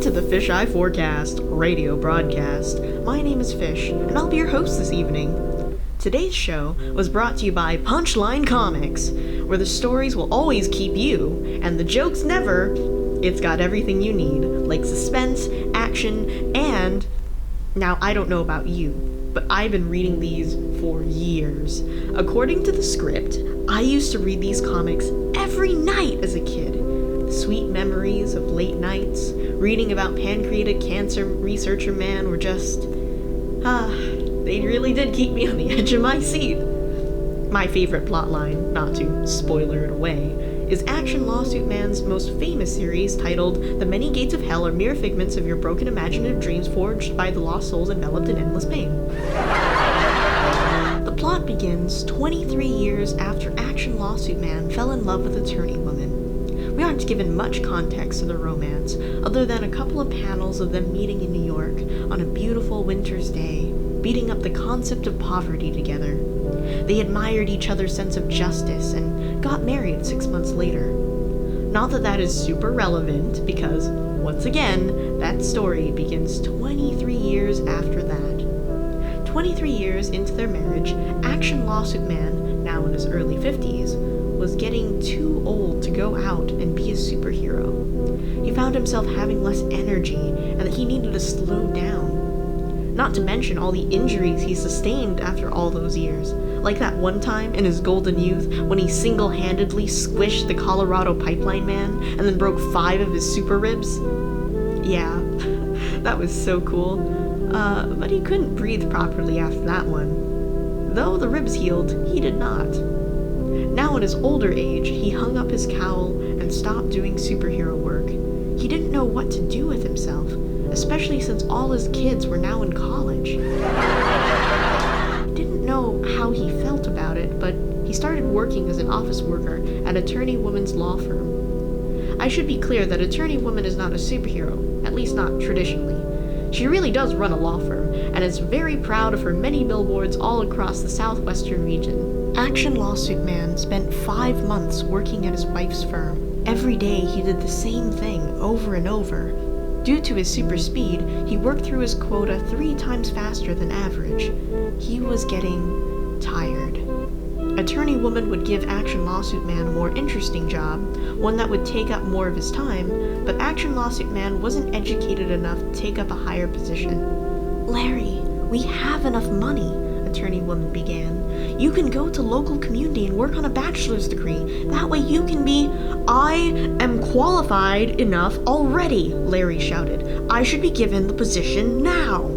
to the Fisheye Forecast radio broadcast. My name is Fish, and I'll be your host this evening. Today's show was brought to you by Punchline Comics, where the stories will always keep you, and the jokes never. It's got everything you need, like suspense, action, and... Now, I don't know about you, but I've been reading these for years. According to the script, I used to read these comics every night as a kid. Sweet memories of late nights, reading about pancreatic cancer researcher man were just... they really did keep me on the edge of my seat. My favorite plotline, not to spoiler it away, is Action Lawsuit Man's most famous series titled The Many Gates of Hell Are Mere Figments of Your Broken Imaginative Dreams Forged by the Lost Souls Enveloped in Endless Pain. The plot begins 23 years after Action Lawsuit Man fell in love with Attorney Woman. We aren't given much context to the romance, other than a couple of panels of them meeting in New York on a beautiful winter's day, beating up the concept of poverty together. They admired each other's sense of justice and got married 6 months later. Not that that is super relevant, because, once again, that story begins 23 years after that. 23 years into their marriage, Action Lawsuit Man, now in his early 50s, was getting too old to go out and be a superhero. He found himself having less energy and that he needed to slow down. Not to mention all the injuries he sustained after all those years, like that one time in his golden youth when he single-handedly squished the Colorado Pipeline Man and then broke 5 of his super ribs. Yeah, that was so cool. But he couldn't breathe properly after that one. Though the ribs healed, he did not. Now in his older age, he hung up his cowl and stopped doing superhero work. He didn't know what to do with himself, especially since all his kids were now in college. He didn't know how he felt about it, but he started working as an office worker at Attorney Woman's law firm. I should be clear that Attorney Woman is not a superhero, at least not traditionally. She really does run a law firm, and is very proud of her many billboards all across the southwestern region. Action Lawsuit Man spent 5 months working at his wife's firm. Every day he did the same thing over and over. Due to his super speed, he worked through his quota 3 times faster than average. He was getting tired. Attorney Woman would give Action Lawsuit Man a more interesting job, one that would take up more of his time, but Action Lawsuit Man wasn't educated enough to take up a higher position. "Larry, we have enough money," Attorney Woman began. "You can go to local community and work on a bachelor's degree. That way you can be..." "I am qualified enough already," Larry shouted. "I should be given the position now."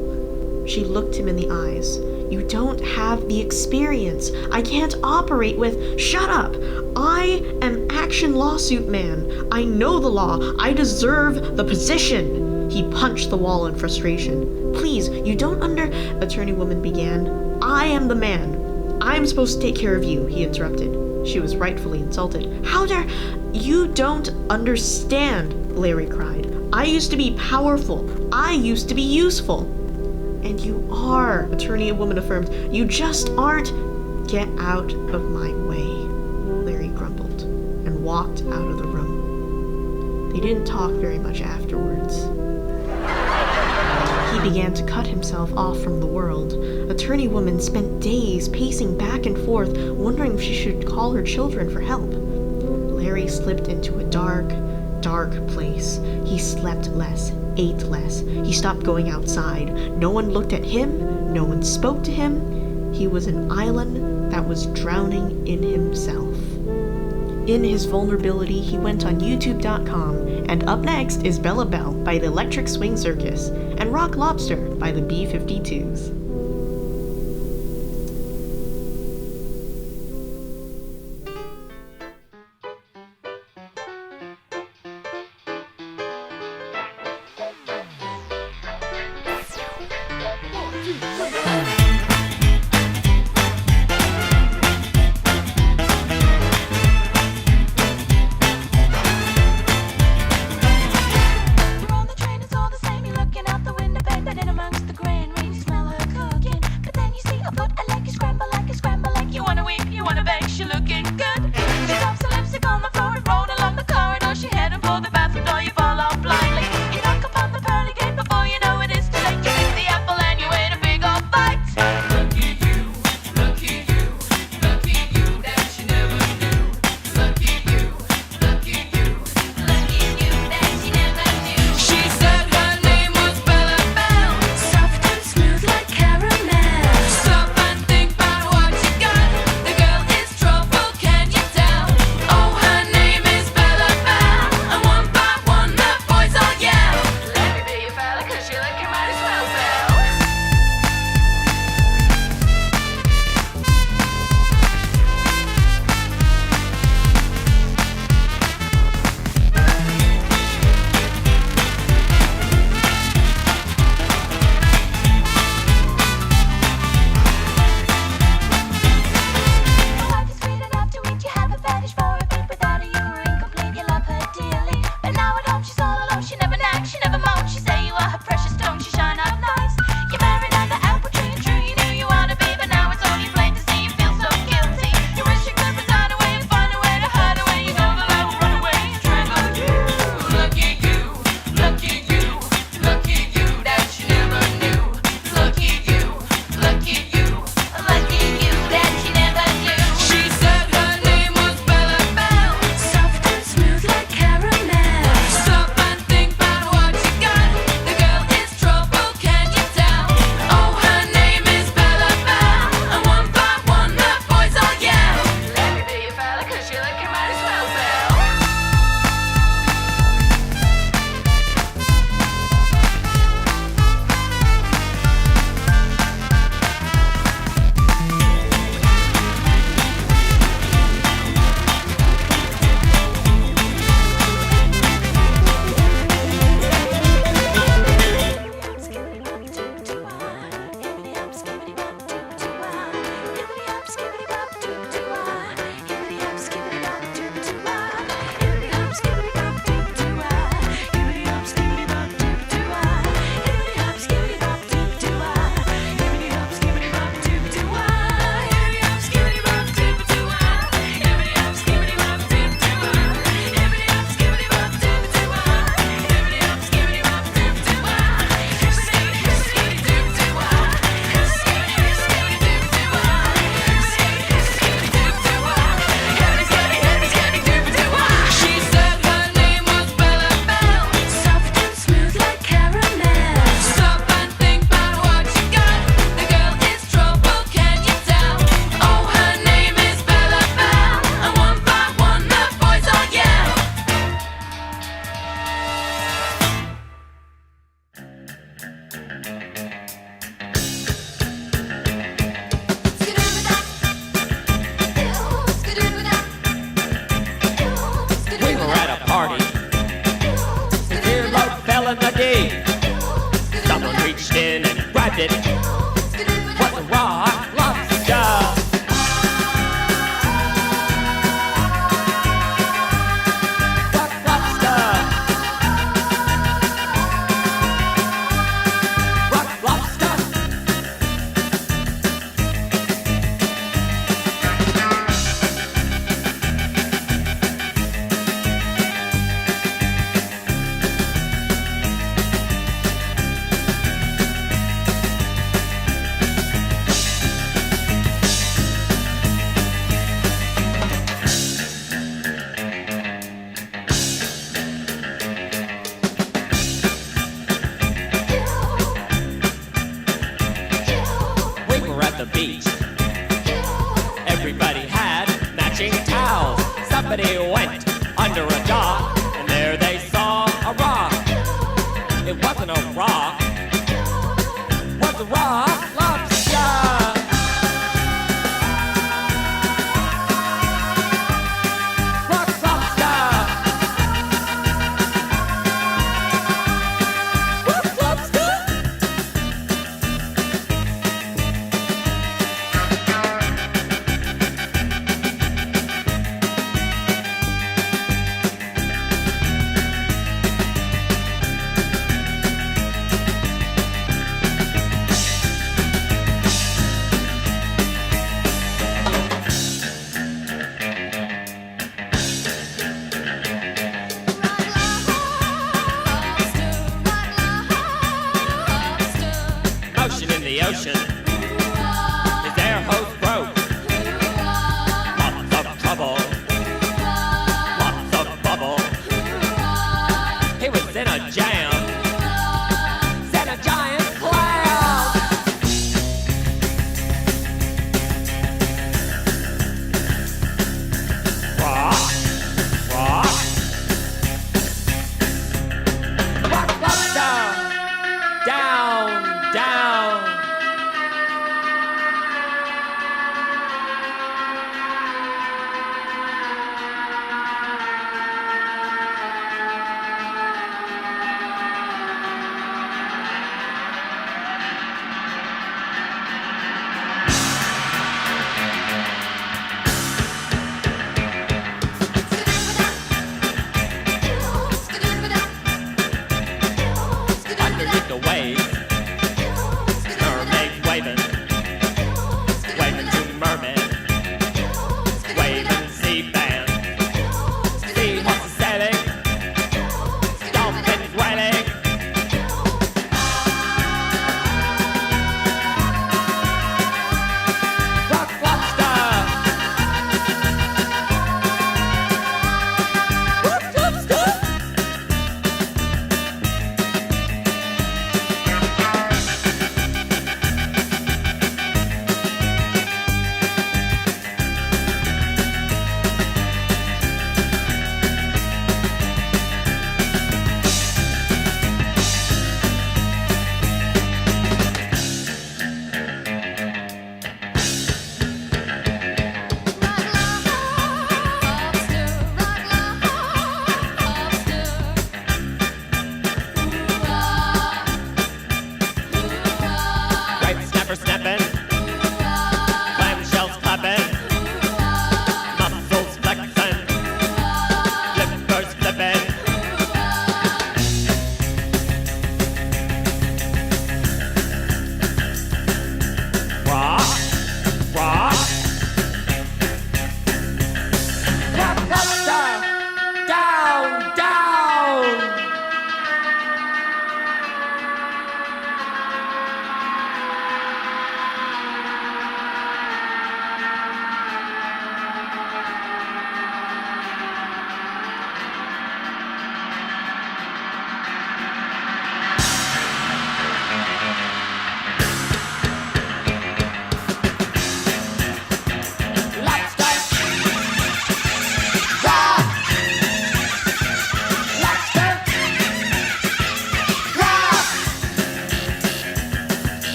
She looked him in the eyes. "You don't have the experience. I can't operate with..." "Shut up! I am Action Lawsuit Man. I know the law. I deserve the position." He punched the wall in frustration. "Please, you don't Attorney Woman began. "I am the man. I'm supposed to take care of you," he interrupted. She was rightfully insulted. "How dare..." "You don't understand," Larry cried. "I used to be powerful. I used to be useful." "And you are," Attorney Woman affirmed. "You just aren't..." "Get out of my way," Larry grumbled, and walked out of the room. They didn't talk very much afterwards. He began to cut himself off from the world. Attorney Woman spent days pacing back and forth, wondering if she should call her children for help. Larry slipped into a dark, dark place. He slept less, ate less. He stopped going outside. No one looked at him. No one spoke to him. He was an island that was drowning in himself. In his vulnerability, he went on YouTube.com, and up next is Bella Bell by the Electric Swing Circus, and Rock Lobster by the B-52s. We're on the train, it's all the same. You're looking out the window, babe, but in amongst the grain, rain, you smell her Everybody had matching towels. Somebody went under a dock, and there they saw a rock. It wasn't a rock, it was a rock lobster. Rock lobster. Rock lobster.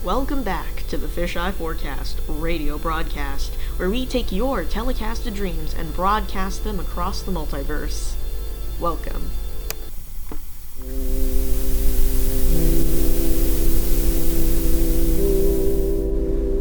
Welcome back to the Fisheye Forecast radio broadcast, where we take your telecasted dreams and broadcast them across the multiverse. Welcome.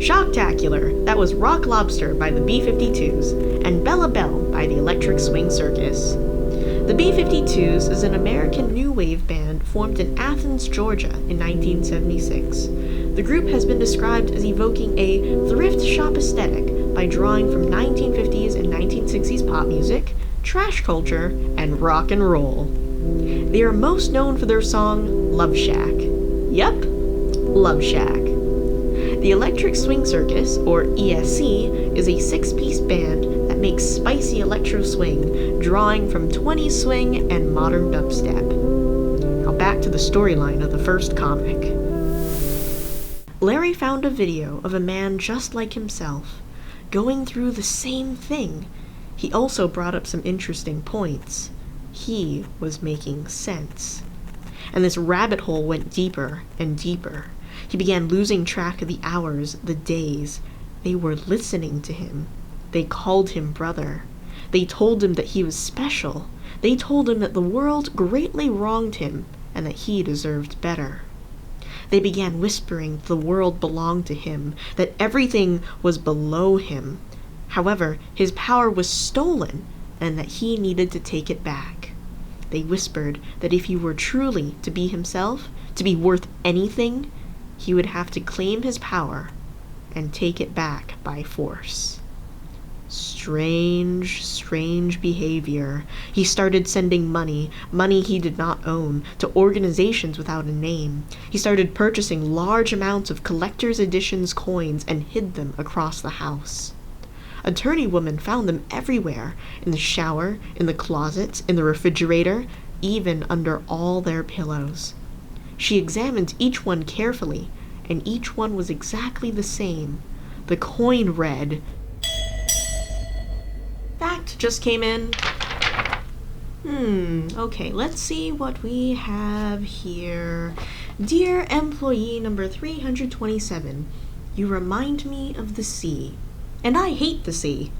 Shocktacular, that was Rock Lobster by the B-52s, and Bella Bell by the Electric Swing Circus. The B-52s is an American new wave band formed in Athens, Georgia in 1976. The group has been described as evoking a thrift shop aesthetic by drawing from 1950s and 1960s pop music, trash culture, and rock and roll. They are most known for their song Love Shack. Yep, Love Shack. The Electric Swing Circus, or ESC, is a six-piece band that makes spicy electro swing, drawing from 20s swing and modern dubstep. Now back to the storyline of the first comic. Larry found a video of a man just like himself, going through the same thing. He also brought up some interesting points. He was making sense. And this rabbit hole went deeper and deeper. He began losing track of the hours, the days. They were listening to him. They called him brother. They told him that he was special. They told him that the world greatly wronged him and that he deserved better. They began whispering the world belonged to him, that everything was below him. However, his power was stolen and that he needed to take it back. They whispered that if he were truly to be himself, to be worth anything, he would have to claim his power and take it back by force. Strange behavior. He started sending money he did not own, to organizations without a name. He started purchasing large amounts of collector's editions coins and hid them across the house. Attorney woman found them everywhere, in the shower, in the closets, in the refrigerator, even under all their pillows. She examined each one carefully, and each one was exactly the same. The coin read, "Fact just came in." Okay, let's see what we have here. Dear employee number 327, you remind me of the sea. And I hate the sea.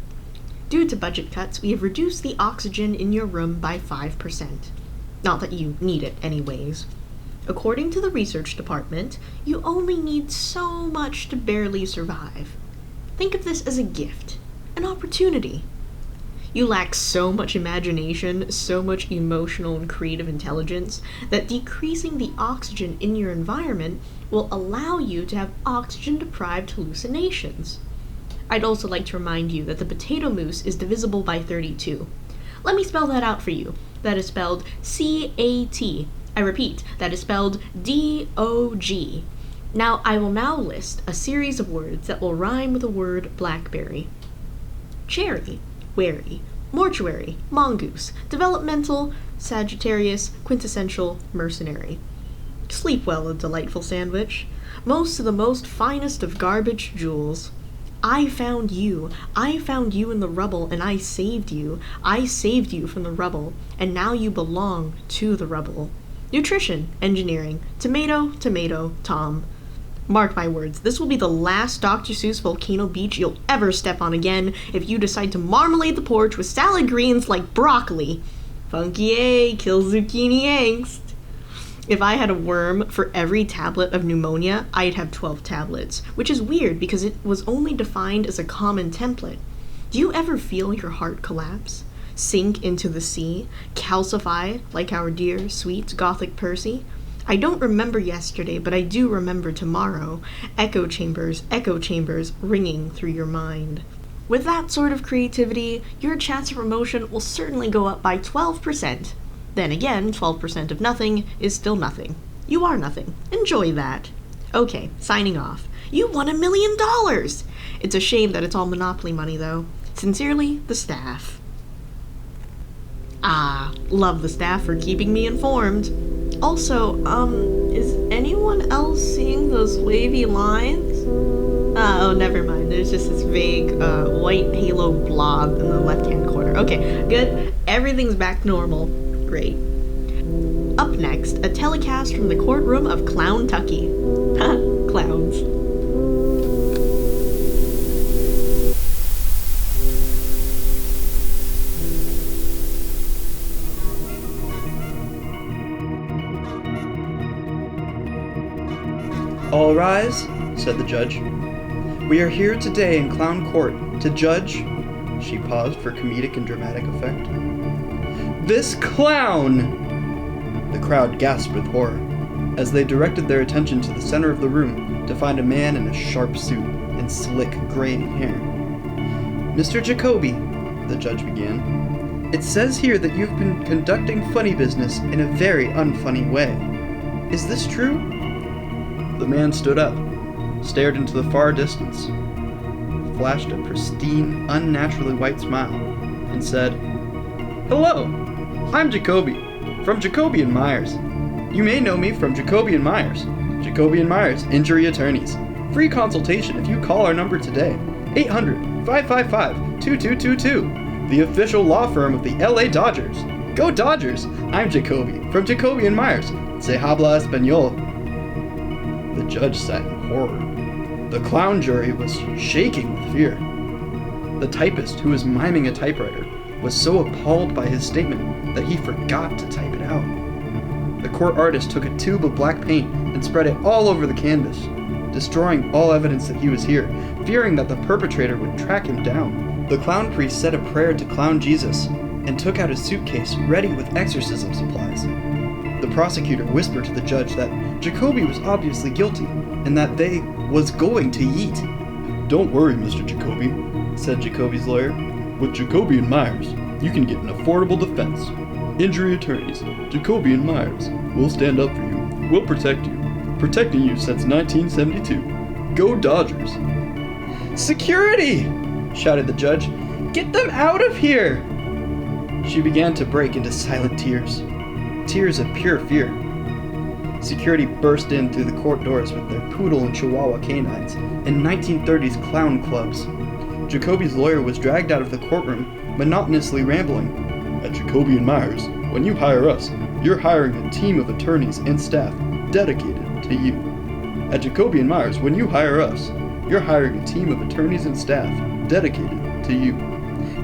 Due to budget cuts, we have reduced the oxygen in your room by 5%. Not that you need it anyways. According to the research department, you only need so much to barely survive. Think of this as a gift, an opportunity. You lack so much imagination, so much emotional and creative intelligence, that decreasing the oxygen in your environment will allow you to have oxygen-deprived hallucinations. I'd also like to remind you that the potato mousse is divisible by 32. Let me spell that out for you. That is spelled C-A-T. I repeat, that is spelled D-O-G. Now, I will now list a series of words that will rhyme with the word blackberry. Cherry, wary, mortuary, mongoose, developmental, Sagittarius, quintessential, mercenary. Sleep well, a delightful sandwich. Most of the most finest of garbage jewels. I found you in the rubble, and I saved you from the rubble, and now you belong to the rubble. Nutrition, engineering, tomato, Tom. Mark my words, this will be the last Dr. Seuss Volcano Beach you'll ever step on again if you decide to marmalade the porch with salad greens like broccoli. Funky A, kill zucchini angst. If I had a worm for every tablet of pneumonia, I'd have 12 tablets, which is weird because it was only defined as a common template. Do you ever feel your heart collapse? Sink into the sea? Calcify like our dear, sweet, gothic Percy? I don't remember yesterday, but I do remember tomorrow. Echo chambers, ringing through your mind. With that sort of creativity, your chance of promotion will certainly go up by 12%. Then again, 12% of nothing is still nothing. You are nothing. Enjoy that. Okay, signing off. You won $1 million! It's a shame that it's all Monopoly money, though. Sincerely, the staff. Love the staff for keeping me informed. Also, is anyone else seeing those wavy lines? Oh, never mind. There's just this vague, white halo blob in the left-hand corner. Okay, good. Everything's back normal. Great. Up next, a telecast from the courtroom of Clown-tucky. Clowns. All rise, said the judge. We are here today in Clown Court to judge, she paused for comedic and dramatic effect, this clown! The crowd gasped with horror as they directed their attention to the center of the room to find a man in a sharp suit and slick graying hair. Mr. Jacoby, the judge began, it says here that you've been conducting funny business in a very unfunny way. Is this true? The man stood up, stared into the far distance, flashed a pristine, unnaturally white smile, and said, Hello, I'm Jacoby, from Jacoby & Myers. You may know me from Jacoby & Myers. Jacoby & Myers, injury attorneys. Free consultation if you call our number today. 800-555-2222. The official law firm of the LA Dodgers. Go Dodgers! I'm Jacoby, from Jacoby & Myers. Se habla español. The judge sat in horror. The clown jury was shaking with fear. The typist, who was miming a typewriter, was so appalled by his statement that he forgot to type it out. The court artist took a tube of black paint and spread it all over the canvas, destroying all evidence that he was here, fearing that the perpetrator would track him down. The clown priest said a prayer to Clown Jesus and took out a suitcase ready with exorcism supplies. The prosecutor whispered to the judge that Jacoby was obviously guilty and that they was going to yeet. Don't worry, Mr. Jacoby, said Jacoby's lawyer. With Jacoby & Myers, you can get an affordable defense. Injury attorneys, Jacoby & Myers, we'll stand up for you. We'll protect you. Protecting you since 1972. Go Dodgers! Security! Shouted the judge. Get them out of here! She began to break into silent tears. Tears of pure fear. Security burst in through the court doors with their poodle and chihuahua canines and 1930s clown clubs. Jacoby's lawyer was dragged out of the courtroom, monotonously rambling. At Jacoby & Myers, when you hire us, you're hiring a team of attorneys and staff dedicated to you. At Jacoby & Myers, when you hire us, you're hiring a team of attorneys and staff dedicated to you.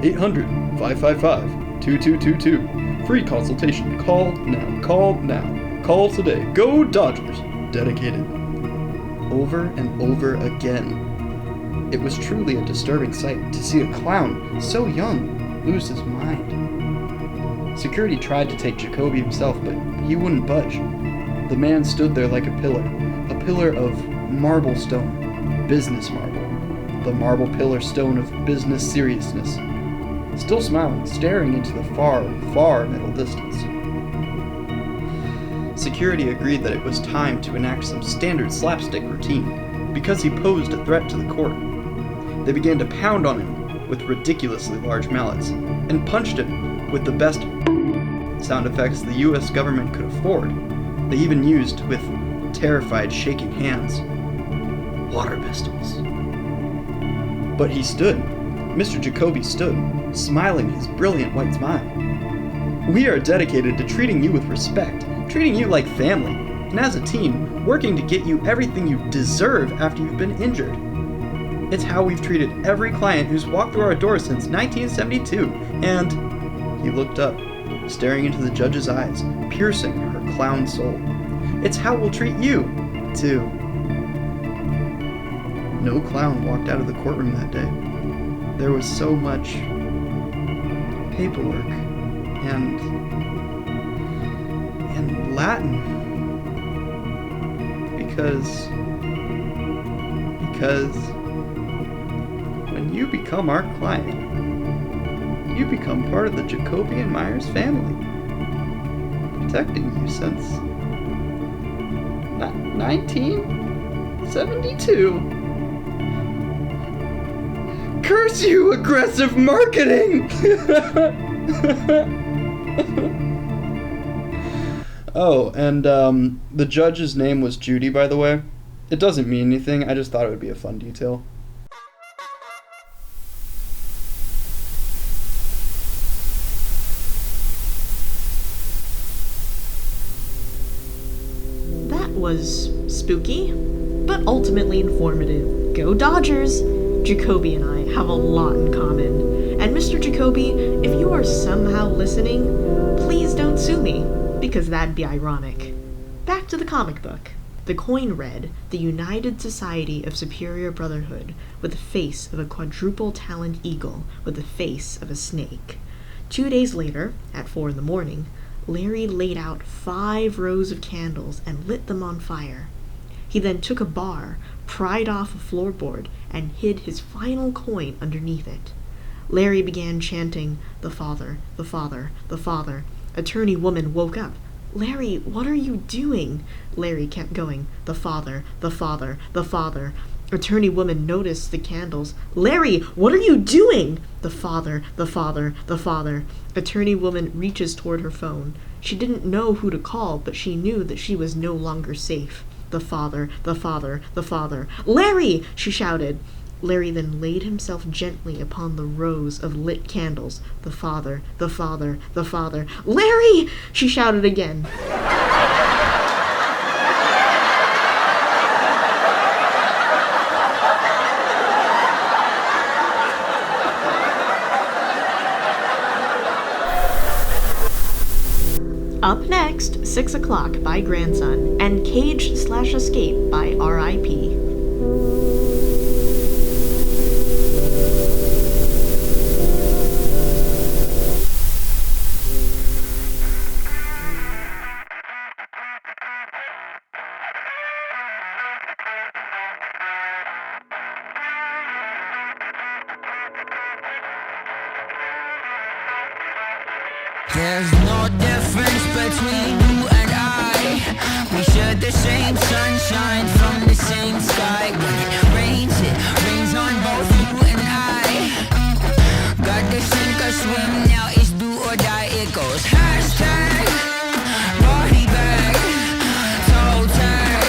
800-555-2222. Free consultation. Call now. Call now. Call today. Go Dodgers. Dedicated. Over and over again. It was truly a disturbing sight to see a clown so young lose his mind. Security tried to take Jacoby himself, but he wouldn't budge. The man stood there like a pillar of marble stone, business marble, the marble pillar stone of business seriousness, still smiling, staring into the far, far middle distance. Security agreed that it was time to enact some standard slapstick routine, because he posed a threat to the court. They began to pound on him with ridiculously large mallets, and punched him with the best sound effects the US government could afford. They even used, with terrified, shaking hands, water pistols. But he stood. Mr. Jacoby stood, smiling his brilliant white smile. We are dedicated to treating you with respect, treating you like family, and as a team, working to get you everything you deserve after you've been injured. It's how we've treated every client who's walked through our doors since 1972, and he looked up, staring into the judge's eyes, piercing her clown soul. It's how we'll treat you, too. No clown walked out of the courtroom that day. There was so much paperwork and Latin. Because when you become our client, you become part of the Jacoby & Myers family, protecting you since 1972. Curse you, aggressive marketing! Oh, and the judge's name was Judy, by the way. It doesn't mean anything, I just thought it would be a fun detail. That was spooky, but ultimately informative. Go Dodgers! Jacoby and I have a lot in common. And Mr. Jacoby, if you are somehow listening, please don't sue me, because that'd be ironic. Back to the comic book. The coin read, "The United Society of Superior Brotherhood," with the face of a quadruple-taloned eagle with the face of a snake. 2 days later, at 4 a.m, Larry laid out 5 rows of candles and lit them on fire. He then took a bar, pried off a floorboard, and hid his final coin underneath it. Larry began chanting, "The Father, the Father, the Father." Attorney woman woke up. "Larry, what are you doing?" Larry kept going, "The Father, the Father, the Father." Attorney woman noticed the candles. "Larry, what are you doing?" "The Father, the Father, the Father." Attorney woman reaches toward her phone. She didn't know who to call, but she knew that she was no longer safe. "The Father, the Father, the Father." "Larry!" she shouted. Larry then laid himself gently upon the rows of lit candles. "The Father, the Father, the Father." "Larry!" she shouted again. Up next, 6 o'clock by Grandson, and Cage/Escape by R.I.P. There's no difference between you and I. We share the same sunshine from the same sky. When it rains on both you and I. Gotta sink or swim, now it's do or die. It goes hashtag body bag, toe tag,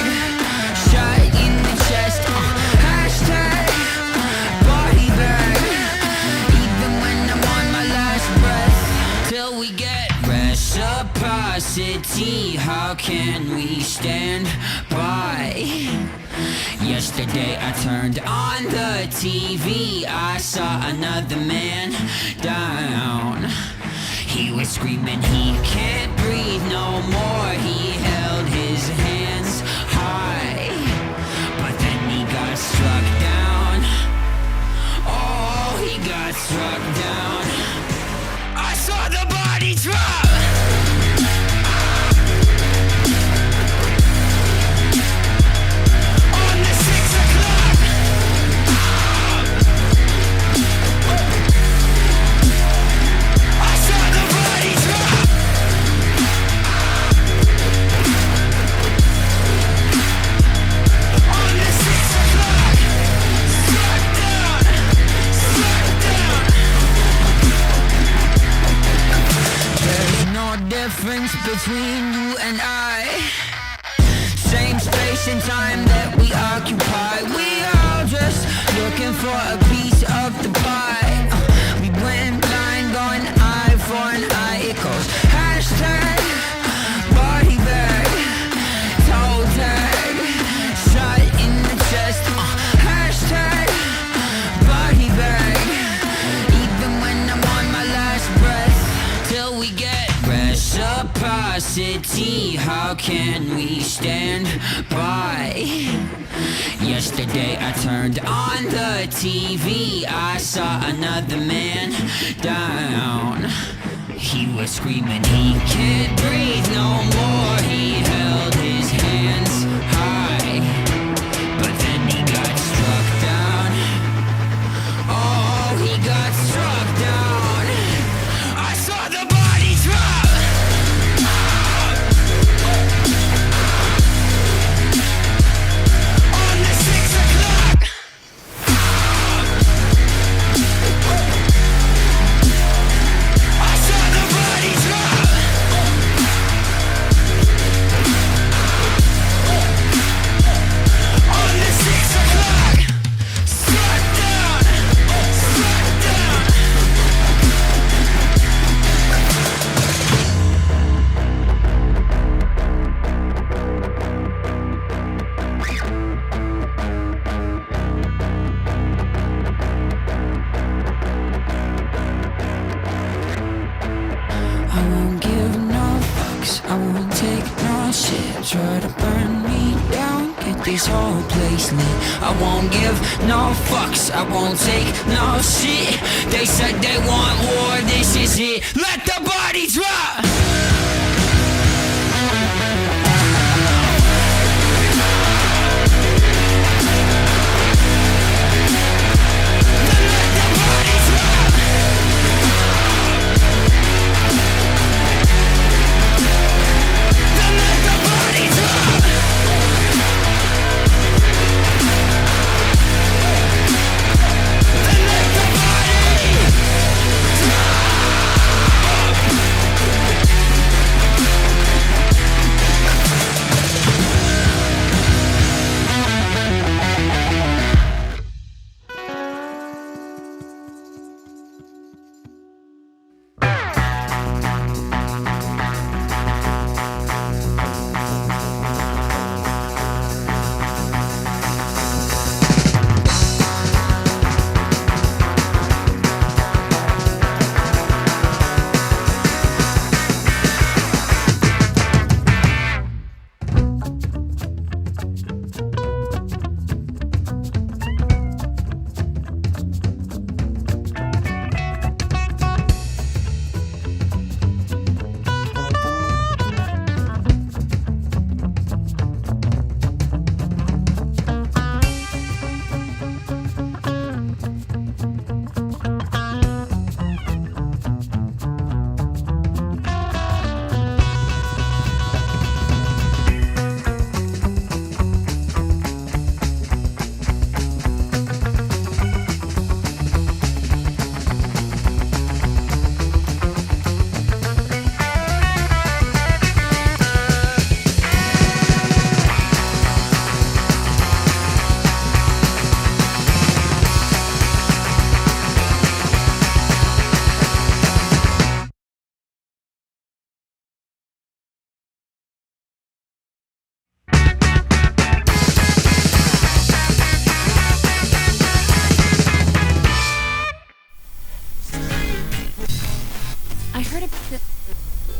shot in the chest. Hashtag body bag. Even when I'm on my last breath, till we get reciprocity. How can we stand by? Yesterday I turned on the TV. I saw another man down. He was screaming he can't breathe no more. He held his hands high, but then he got struck down. Oh, he got struck down. I saw the body drop. On the 6 o'clock. I saw the body drop. On the 6 o'clock. Struck down. Struck down. There's no difference between you and I. Same space and time that we occupy. We all just looking for a piece of the pie. We went blind, going eye for an eye. It goes hashtag body bag, toe tag, shot in the chest. Hashtag body bag. Even when I'm on my last breath, till we get reciprocity. How can we stand by? Yesterday I turned on the TV. I saw another man down. He was screaming he can't breathe no more. He held his hands high, but then he got struck down. Oh, he got struck down. I saw the body drop. On the 6 o'clock. I saw the body drop. this whole place lit. I won't give no fucks, I won't take no shit. They said they want war, this is it. Let the bodies rock.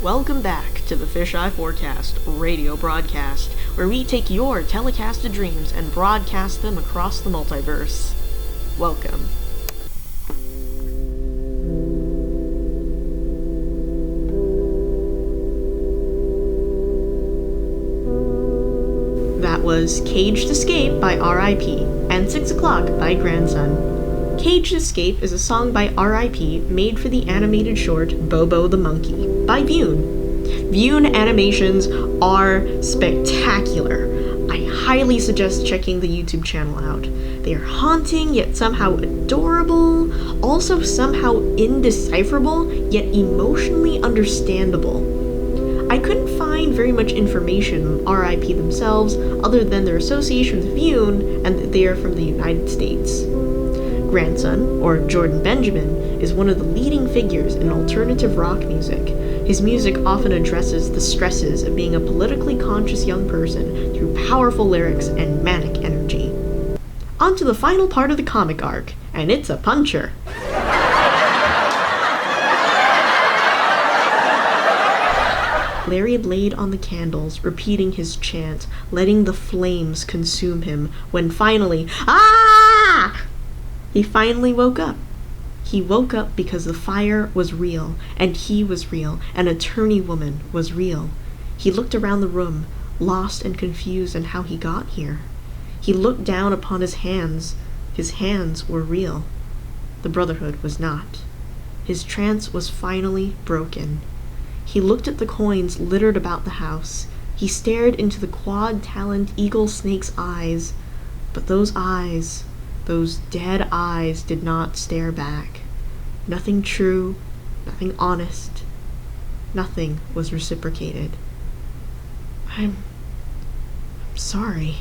Welcome back to the Fisheye Forecast radio broadcast, where we take your telecasted dreams and broadcast them across the multiverse. Welcome. That was Caged Escape by R.I.P. and 6 O'Clock by Grandson. Caged Escape is a song by R.I.P. made for the animated short Bobo the Monkey by Vune. Vune animations are spectacular. I highly suggest checking the YouTube channel out. They are haunting, yet somehow adorable, also somehow indecipherable, yet emotionally understandable. I couldn't find very much information on R.I.P. themselves other than their association with Vune and that they are from the United States. Grandson, or Jordan Benjamin, is one of the leading figures in alternative rock music. His music often addresses the stresses of being a politically conscious young person through powerful lyrics and manic energy. On to the final part of the comic arc, and it's a puncher. Larry laid on the candles, repeating his chant, letting the flames consume him, when finally, ah! He finally woke up. He woke up because the fire was real, and he was real, and Attorney Woman was real. He looked around the room, lost and confused on how he got here. He looked down upon his hands. His hands were real. The Brotherhood was not. His trance was finally broken. He looked at the coins littered about the house. He stared into the quad-taloned eagle snake's eyes, but those eyes, those dead eyes, did not stare back. Nothing true, nothing honest, nothing was reciprocated. I'm sorry.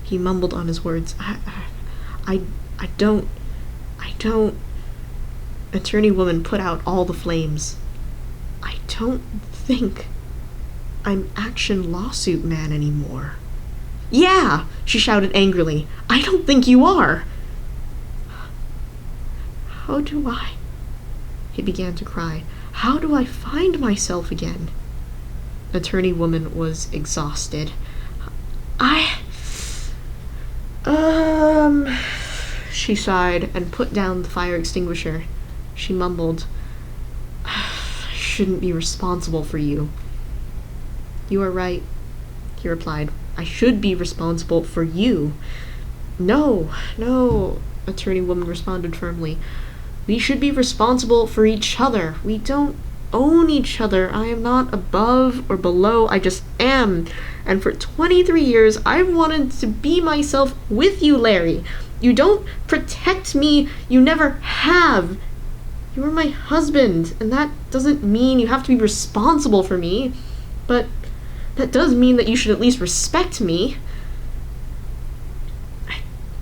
He mumbled on his words. I don't. Attorney Woman put out all the flames. I don't think I'm Action Lawsuit Man anymore. Yeah, she shouted angrily. I don't think you are. How do I? He began to cry. How do I find myself again? Attorney Woman was exhausted. She sighed and put down the fire extinguisher. She mumbled, "I shouldn't be responsible for you." "You are right," he replied. "I should be responsible for you." No, attorney woman responded firmly. "We should be responsible for each other. We don't own each other. I am not above or below. I just am. And for 23 years, I've wanted to be myself with you, Larry. You don't protect me. You never have. You are my husband, and that doesn't mean you have to be responsible for me. But that does mean that you should at least respect me."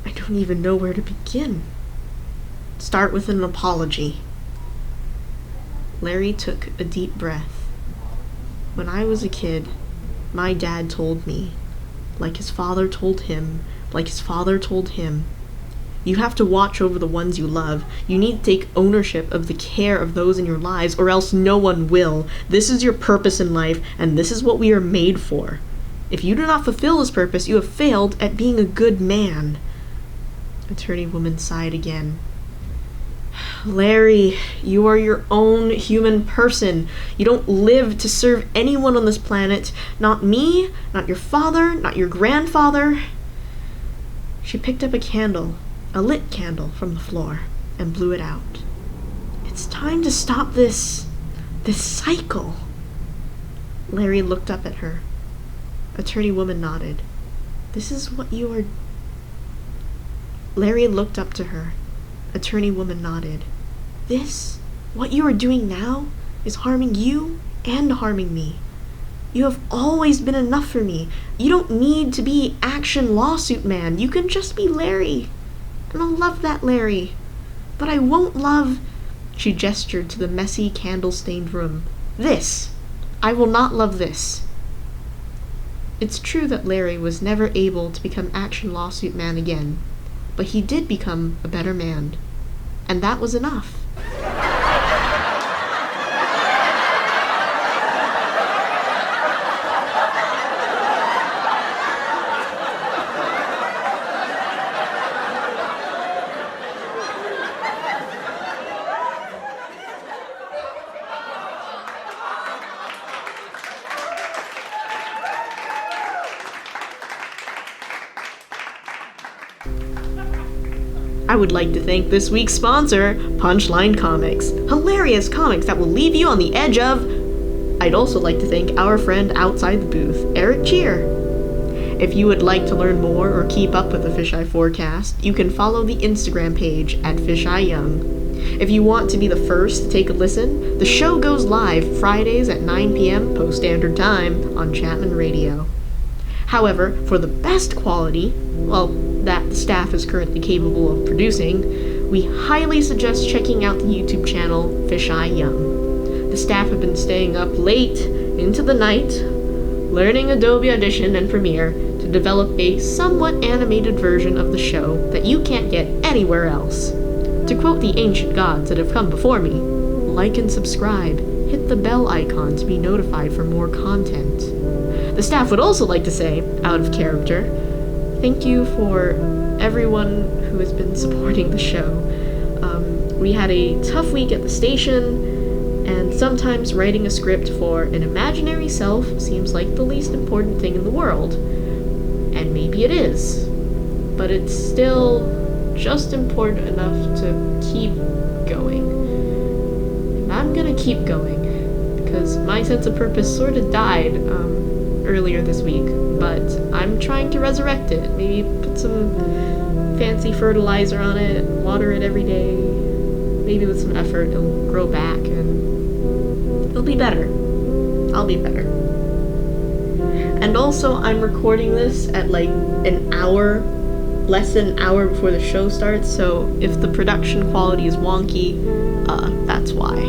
I don't even know where to begin. Start with an apology. Larry took a deep breath. "When I was a kid, my dad told me, like his father told him, you have to watch over the ones you love. You need to take ownership of the care of those in your lives, or else no one will. This is your purpose in life, and this is what we are made for. If you do not fulfill this purpose, you have failed at being a good man." Attorney woman sighed again. "Larry, you are your own human person. You don't live to serve anyone on this planet. Not me, not your father, not your grandfather." She picked up a candle, a lit candle from the floor, and blew it out. "It's time to stop this cycle." Larry looked up at her. Attorney woman nodded. "This is what you are..." Larry looked up to her. Attorney woman nodded. "This, what you are doing now, is harming you and harming me. You have always been enough for me. You don't need to be action lawsuit man. You can just be Larry. And I'll love that Larry. But I won't love..." She gestured to the messy, candle-stained room. "This. I will not love this." It's true that Larry was never able to become action lawsuit man again, but he did become a better man. And that was enough. I would like to thank this week's sponsor, Punchline Comics. Hilarious comics that will leave you on the edge of... I'd also like to thank our friend outside the booth, Eric Cheer. If you would like to learn more or keep up with the Fisheye Forecast, you can follow the Instagram page at Fisheye Young. If you want to be the first to take a listen, the show goes live Fridays at 9 p.m. post-standard time on Chapman Radio. However, for the best quality, well, that the staff is currently capable of producing, we highly suggest checking out the YouTube channel Fisheye Young. The staff have been staying up late into the night, learning Adobe Audition and Premiere to develop a somewhat animated version of the show that you can't get anywhere else. To quote the ancient gods that have come before me, like and subscribe, hit the bell icon to be notified for more content. The staff would also like to say, out of character, thank you for everyone who has been supporting the show. We had a tough week at the station, and sometimes writing a script for an imaginary self seems like the least important thing in the world. And maybe it is, but it's still just important enough to keep going. And I'm gonna keep going, because my sense of purpose sort of died earlier this week, but I'm trying to resurrect it. Maybe put some fancy fertilizer on it, water it every day. Maybe with some effort it'll grow back and it'll be better. I'll be better. And also, I'm recording this at like an hour, less than an hour before the show starts, so if the production quality is wonky, that's why.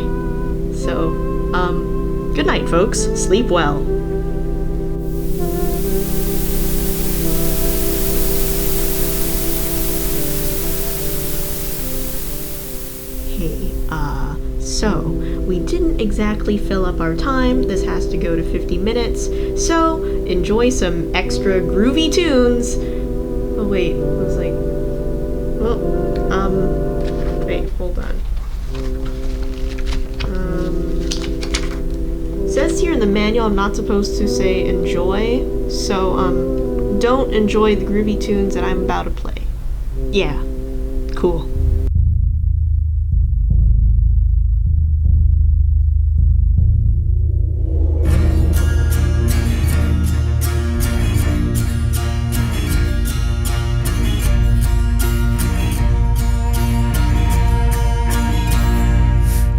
So, good night, folks. Sleep well. So, we didn't exactly fill up our time. This has to go to 50 minutes. So, enjoy some extra groovy tunes. Oh wait, it was like Well, wait, hold on. It says here in the manual I'm not supposed to say enjoy, so, don't enjoy the groovy tunes that I'm about to play. Yeah, cool.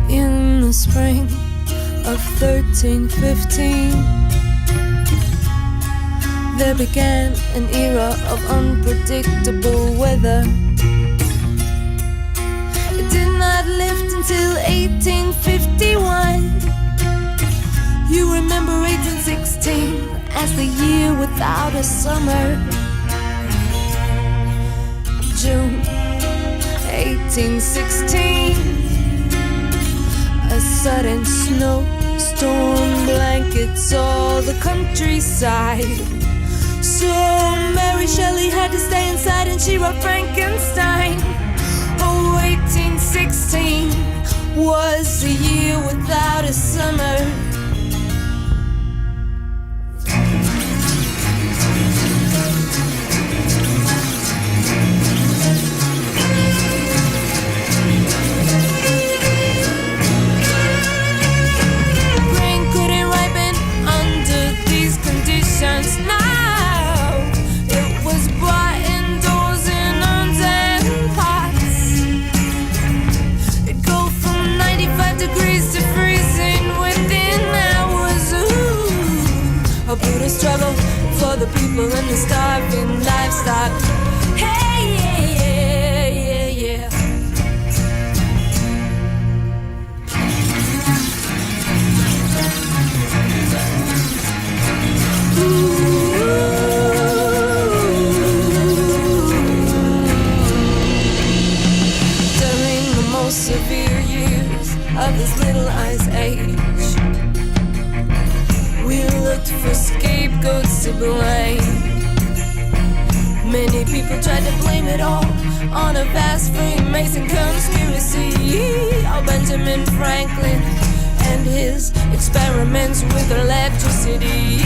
In the spring of 1315, there began an era of unpredictable weather. It did not lift until 1851. You remember 1816 as the year without a summer. June 1816, a sudden snowstorm blankets all the countryside. So Mary Shelley had to stay inside and she wrote Frankenstein. Oh, 1816 was a year without a summer. Grain couldn't ripen under these conditions. Now it was brought indoors in urns and pots. It'd go from 95 degrees to freezing within hours. Ooh, a brutal struggle for the people and the starving livestock. Hey, yeah, yeah, yeah, yeah. During the most severe years of this little ice age, we looked for scapegoats to blame. Many people tried to blame it all on a vast Freemason conspiracy. Oh, Benjamin Franklin and his experiments with electricity.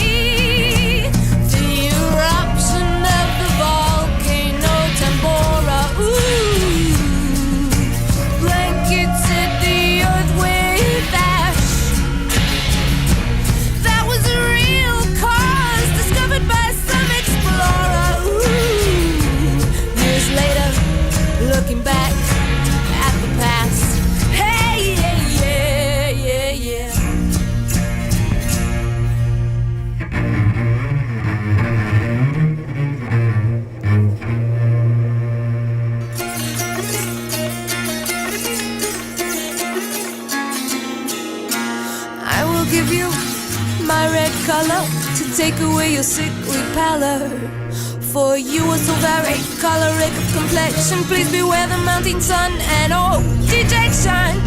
The eruption of the volcano Tambora. Ooh, blanketed the earth with ash. That was a real cause discovered by some explorer. Ooh, years later, looking back at the past. Hey, yeah, yeah, yeah, yeah. I will give you my red color to take away your sickly pallor. For you are so very choleric of complexion. Please beware the mounting sun and oh, dejection.